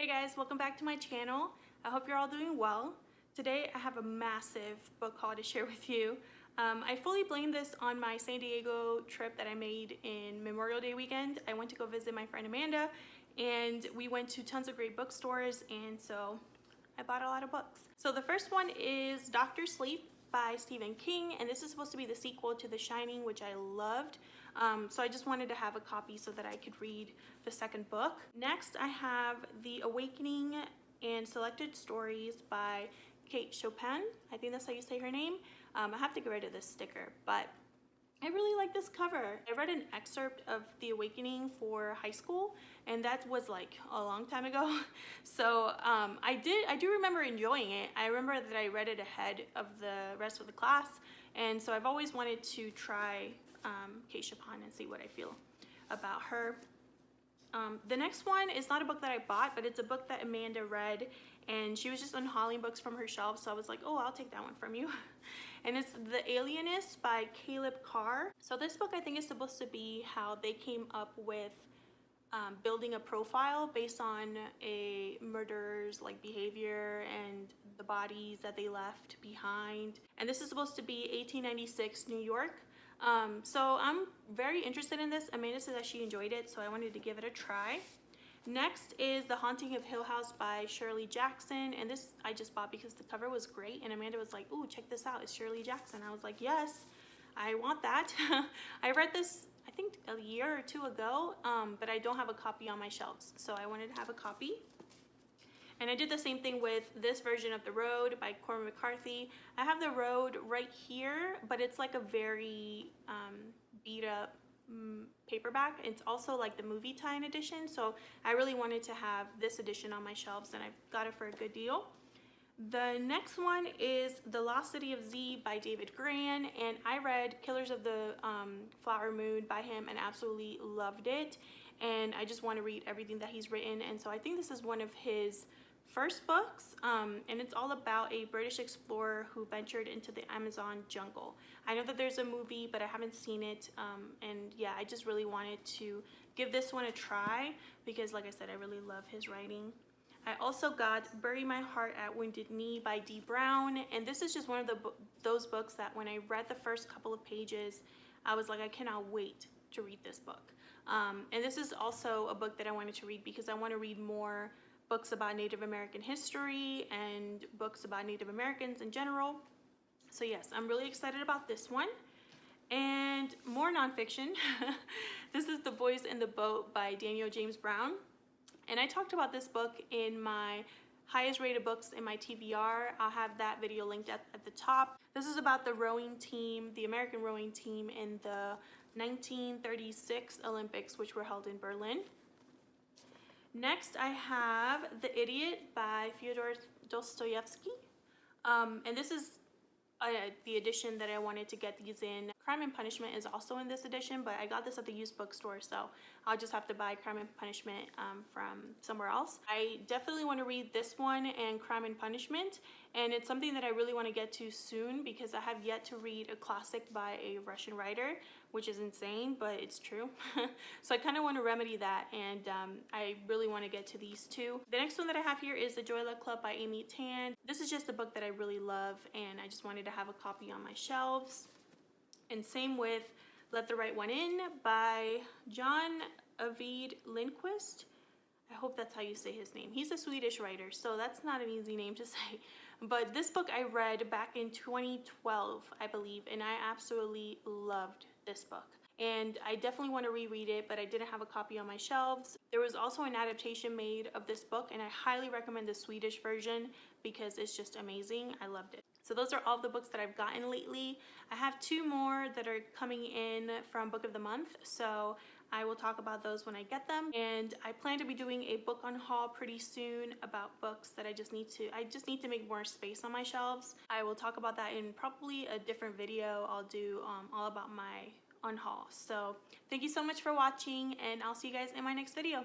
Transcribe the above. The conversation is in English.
Hey guys, welcome back to my channel. I hope you're all doing well. Today I have a massive book haul to share with you. I fully blame this on my San Diego trip that I made in Memorial Day weekend. I went to go visit my friend Amanda and we went to tons of great bookstores, and so I bought a lot of books. So the first one is Dr. Sleep by Stephen King, and this is supposed to be the sequel to The Shining, which I loved. So I just wanted to have a copy so that I could read the second book. Next, I have The Awakening and Selected Stories by Kate Chopin. I think that's how you say her name. I have to get rid of this sticker, but I really like this cover. I read an excerpt of The Awakening for high school, and that was like a long time ago. So I do remember enjoying it. I remember that I read it ahead of the rest of the class, and so I've always wanted to try Kate Chopin and see what I feel about her. The next one is not a book that I bought, but it's a book that Amanda read, and she was just unhauling books from her shelf, so I was like, oh, I'll take that one from you. And it's The Alienist by Carr. So this book, I think, is supposed to be how they came up with building a profile based on a murderer's behavior and the bodies that they left behind. And this is supposed to be 1896 New York. So I'm very interested in this. Amanda said that she enjoyed it, so I wanted to give it a try. Next is The Haunting of Hill House by Shirley Jackson, and this I just bought because the cover was great, and Amanda was like, ooh, check this out, it's Shirley Jackson. I was like, yes, I want that. I read this, I think, a year or two ago, but I don't have a copy on my shelves, so I wanted to have a copy. And I did the same thing with this version of The Road by Cormac McCarthy. I have The Road right here, but it's like a very beat up paperback. It's also like the movie tie-in edition, so I really wanted to have this edition on my shelves, and I got it for a good deal. The next one is The Lost City of Z by David Grann, and I read Killers of the Flower Moon by him and absolutely loved it, and I just want to read everything that he's written. And so I think this is one of his first books, and it's all about a British explorer who ventured into the Amazon jungle. I know that there's a movie, but I haven't seen it, and yeah, I just really wanted to give this one a try because, like I said, I really love his writing. I also got Bury My Heart at Wounded Knee by Dee Brown, and this is just one of those books that when I read the first couple of pages, I was like, I cannot wait to read this book. And this is also a book that I wanted to read because I want to read more books about Native American history and books about Native Americans in general. So yes, I'm really excited about this one. And more nonfiction. This is The Boys in the Boat by Daniel James Brown. And I talked about this book in my highest rated books in my TBR. I'll have that video linked at the top. This is about the rowing team, the American rowing team in the 1936 Olympics, which were held in Berlin. Next, I have The Idiot by Fyodor Dostoyevsky. And this is the edition that I wanted to get these in. Crime and Punishment is also in this edition, but I got this at the used bookstore, so I'll just have to buy Crime and Punishment from somewhere else. I definitely want to read this one and Crime and Punishment, and it's something that I really want to get to soon because I have yet to read a classic by a Russian writer, which is insane, but it's true. So I kind of want to remedy that, and I really want to get to these two. The next one that I have here is The Joy Luck Club by Amy Tan. This is just a book that I really love, and I just wanted to have a copy on my shelves. And same with Let the Right One In by Ajvide Lindqvist. I hope that's how you say his name. He's a Swedish writer, so that's not an easy name to say. But this book I read back in 2012, I believe, and I absolutely loved this book. And I definitely want to reread it, but I didn't have a copy on my shelves. There was also an adaptation made of this book, and I highly recommend the Swedish version because it's just amazing. I loved it. So those are all the books that I've gotten lately. I have two more that are coming in from Book of the Month, so I will talk about those when I get them. And I plan to be doing a book on haul pretty soon about books that I just need to make more space on my shelves. I will talk about that in probably a different video. I'll do all about my on haul. So thank you so much for watching, and I'll see you guys in my next video.